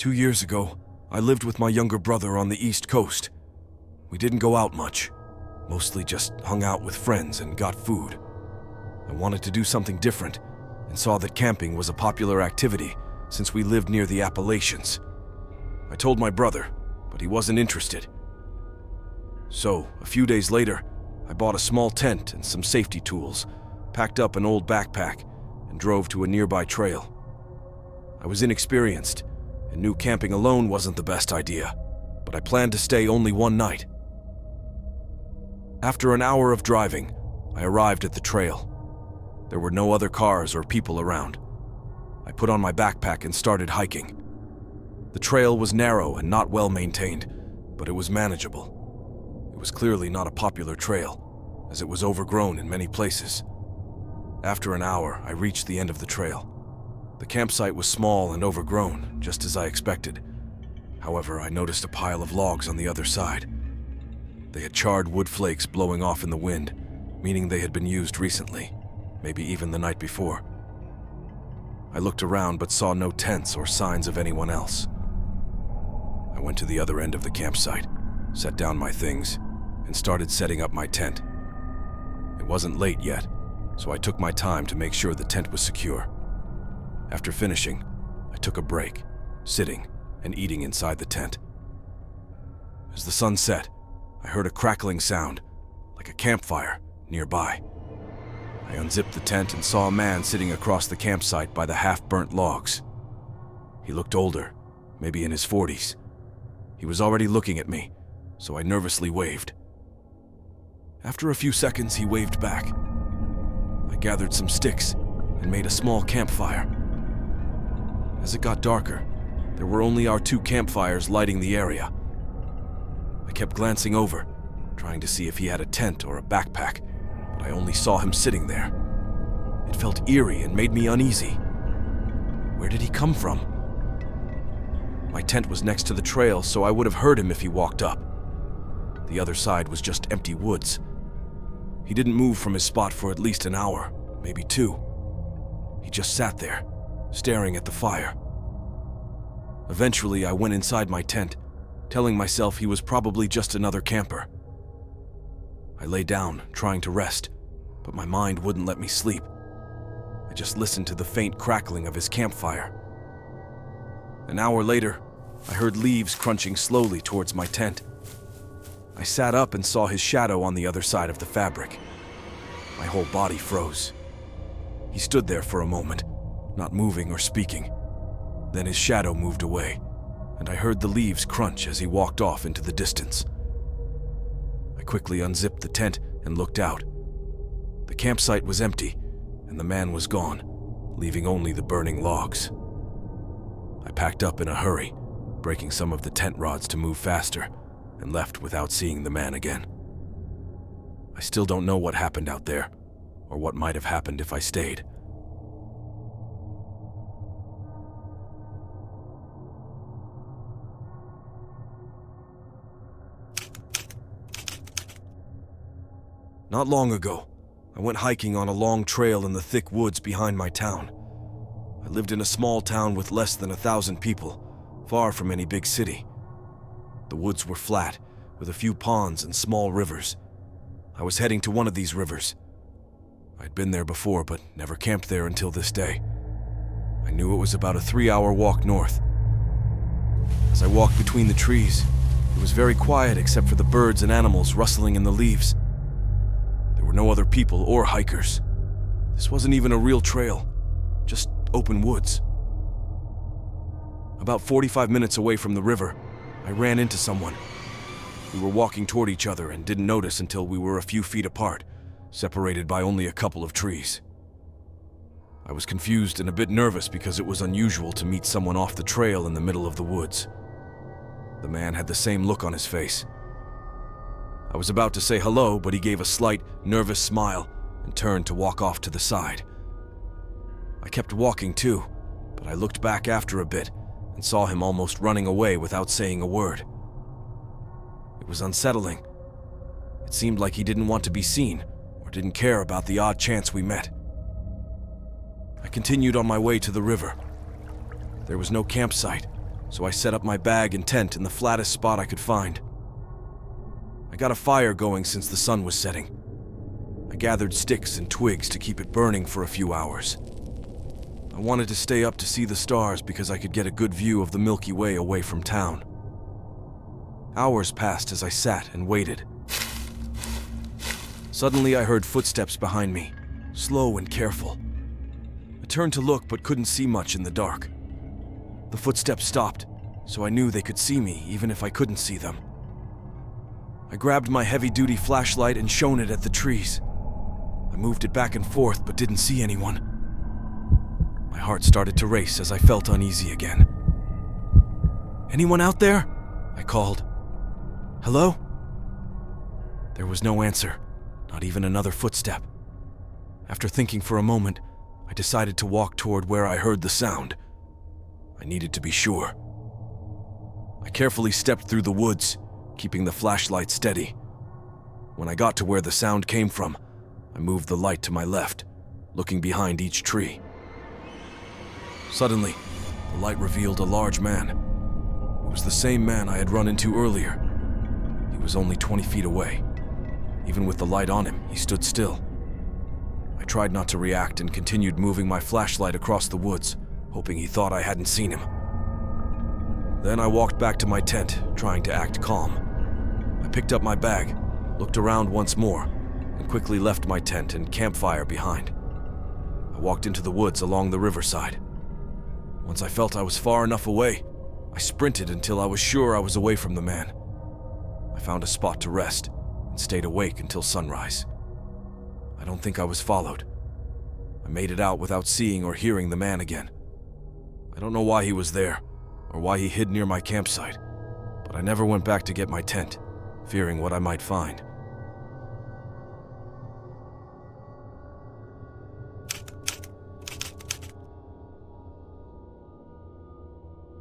2 years ago, I lived with my younger brother on the East Coast. We didn't go out much, mostly just hung out with friends and got food. I wanted to do something different and saw that camping was a popular activity since we lived near the Appalachians. I told my brother, but he wasn't interested. So, a few days later, I bought a small tent and some safety tools, packed up an old backpack, and drove to a nearby trail. I was inexperienced and knew camping alone wasn't the best idea, but I planned to stay only one night. After an hour of driving, I arrived at the trail. There were no other cars or people around. I put on my backpack and started hiking. The trail was narrow and not well maintained, but it was manageable. It was clearly not a popular trail, as it was overgrown in many places. After an hour, I reached the end of the trail. The campsite was small and overgrown, just as I expected. However, I noticed a pile of logs on the other side. They had charred wood flakes blowing off in the wind, meaning they had been used recently, maybe even the night before. I looked around but saw no tents or signs of anyone else. I went to the other end of the campsite, set down my things, and started setting up my tent. It wasn't late yet, so I took my time to make sure the tent was secure. After finishing, I took a break, sitting and eating inside the tent. As the sun set, I heard a crackling sound, like a campfire, nearby. I unzipped the tent and saw a man sitting across the campsite by the half-burnt logs. He looked older, maybe in his 40s. He was already looking at me, so I nervously waved. After a few seconds, he waved back. I gathered some sticks and made a small campfire. As it got darker, there were only our 2 campfires lighting the area. I kept glancing over, trying to see if he had a tent or a backpack, but I only saw him sitting there. It felt eerie and made me uneasy. Where did he come from? My tent was next to the trail, so I would have heard him if he walked up. The other side was just empty woods. He didn't move from his spot for at least an hour, maybe 2. He just sat there, staring at the fire. Eventually, I went inside my tent, telling myself he was probably just another camper. I lay down, trying to rest, but my mind wouldn't let me sleep. I just listened to the faint crackling of his campfire. An hour later, I heard leaves crunching slowly towards my tent. I sat up and saw his shadow on the other side of the fabric. My whole body froze. He stood there for a moment, not moving or speaking. Then his shadow moved away, and I heard the leaves crunch as he walked off into the distance. I quickly unzipped the tent and looked out. The campsite was empty, and the man was gone, leaving only the burning logs. I packed up in a hurry, breaking some of the tent rods to move faster, and left without seeing the man again. I still don't know what happened out there, or what might have happened if I stayed. Not long ago, I went hiking on a long trail in the thick woods behind my town. I lived in a small town with less than 1,000 people, far from any big city. The woods were flat, with a few ponds and small rivers. I was heading to one of these rivers. I'd been there before, but never camped there until this day. I knew it was about a 3-hour walk north. As I walked between the trees, it was very quiet except for the birds and animals rustling in the leaves. There were no other people or hikers. This wasn't even a real trail, just open woods. About 45 minutes away from the river, I ran into someone. We were walking toward each other and didn't notice until we were a few feet apart, separated by only a couple of trees. I was confused and a bit nervous because it was unusual to meet someone off the trail in the middle of the woods. The man had the same look on his face. I was about to say hello, but he gave a slight, nervous smile and turned to walk off to the side. I kept walking too, but I looked back after a bit and saw him almost running away without saying a word. It was unsettling. It seemed like he didn't want to be seen or didn't care about the odd chance we met. I continued on my way to the river. There was no campsite, so I set up my bag and tent in the flattest spot I could find. I got a fire going since the sun was setting. I gathered sticks and twigs to keep it burning for a few hours. I wanted to stay up to see the stars because I could get a good view of the Milky Way away from town. Hours passed as I sat and waited. Suddenly I heard footsteps behind me, slow and careful. I turned to look but couldn't see much in the dark. The footsteps stopped, so I knew they could see me even if I couldn't see them. I grabbed my heavy-duty flashlight and shone it at the trees. I moved it back and forth but didn't see anyone. My heart started to race as I felt uneasy again. "Anyone out there?" I called. "Hello?" There was no answer, not even another footstep. After thinking for a moment, I decided to walk toward where I heard the sound. I needed to be sure. I carefully stepped through the woods, keeping the flashlight steady. When I got to where the sound came from, I moved the light to my left, looking behind each tree. Suddenly, the light revealed a large man. It was the same man I had run into earlier. He was only 20 feet away. Even with the light on him, he stood still. I tried not to react and continued moving my flashlight across the woods, hoping he thought I hadn't seen him. Then I walked back to my tent, trying to act calm. I picked up my bag, looked around once more, and quickly left my tent and campfire behind. I walked into the woods along the riverside. Once I felt I was far enough away, I sprinted until I was sure I was away from the man. I found a spot to rest and stayed awake until sunrise. I don't think I was followed. I made it out without seeing or hearing the man again. I don't know why he was there, or why he hid near my campsite, but I never went back to get my tent, fearing what I might find.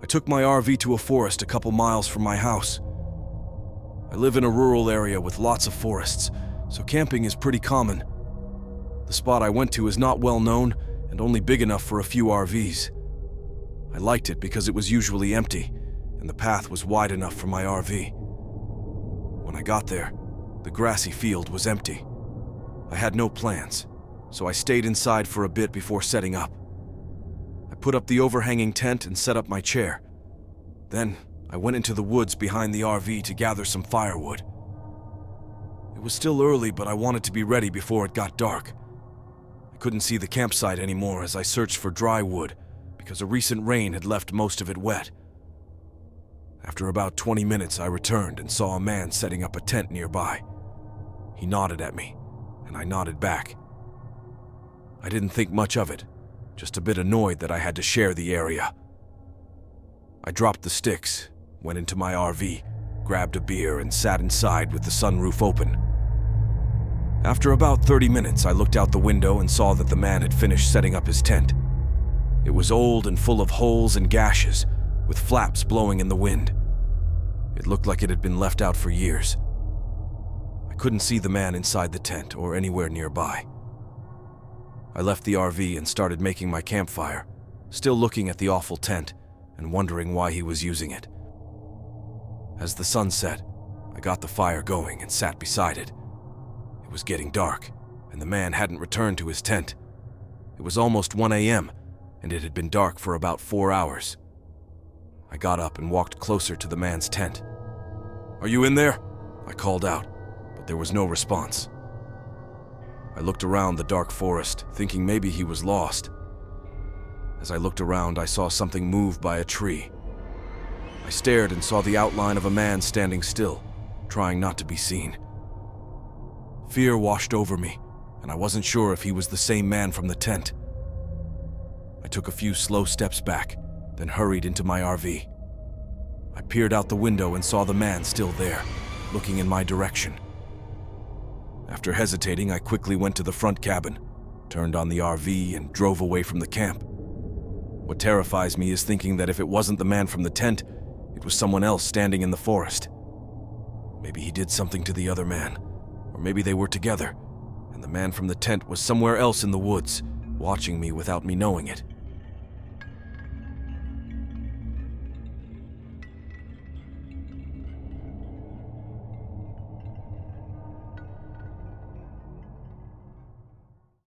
I took my RV to a forest a couple miles from my house. I live in a rural area with lots of forests, so camping is pretty common. The spot I went to is not well known and only big enough for a few RVs. I liked it because it was usually empty, and the path was wide enough for my RV. When I got there, the grassy field was empty. I had no plans, so I stayed inside for a bit before setting up. I put up the overhanging tent and set up my chair. Then, I went into the woods behind the RV to gather some firewood. It was still early, but I wanted to be ready before it got dark. I couldn't see the campsite anymore as I searched for dry wood, because a recent rain had left most of it wet. After about 20 minutes, I returned and saw a man setting up a tent nearby. He nodded at me, and I nodded back. I didn't think much of it, just a bit annoyed that I had to share the area. I dropped the sticks, went into my RV, grabbed a beer, and sat inside with the sunroof open. After about 30 minutes, I looked out the window and saw that the man had finished setting up his tent. It was old and full of holes and gashes, with flaps blowing in the wind. It looked like it had been left out for years. I couldn't see the man inside the tent or anywhere nearby. I left the RV and started making my campfire, still looking at the awful tent and wondering why he was using it. As the sun set, I got the fire going and sat beside it. It was getting dark, and the man hadn't returned to his tent. It was almost 1 a.m., and it had been dark for about 4 hours. I got up and walked closer to the man's tent. "Are you in there?" I called out, but there was no response. I looked around the dark forest, thinking maybe he was lost. As I looked around, I saw something move by a tree. I stared and saw the outline of a man standing still, trying not to be seen. Fear washed over me, and I wasn't sure if he was the same man from the tent. I took a few slow steps back, then hurried into my RV. I peered out the window and saw the man still there, looking in my direction. After hesitating, I quickly went to the front cabin, turned on the RV, and drove away from the camp. What terrifies me is thinking that if it wasn't the man from the tent, it was someone else standing in the forest. Maybe he did something to the other man, or maybe they were together, and the man from the tent was somewhere else in the woods, watching me without me knowing it.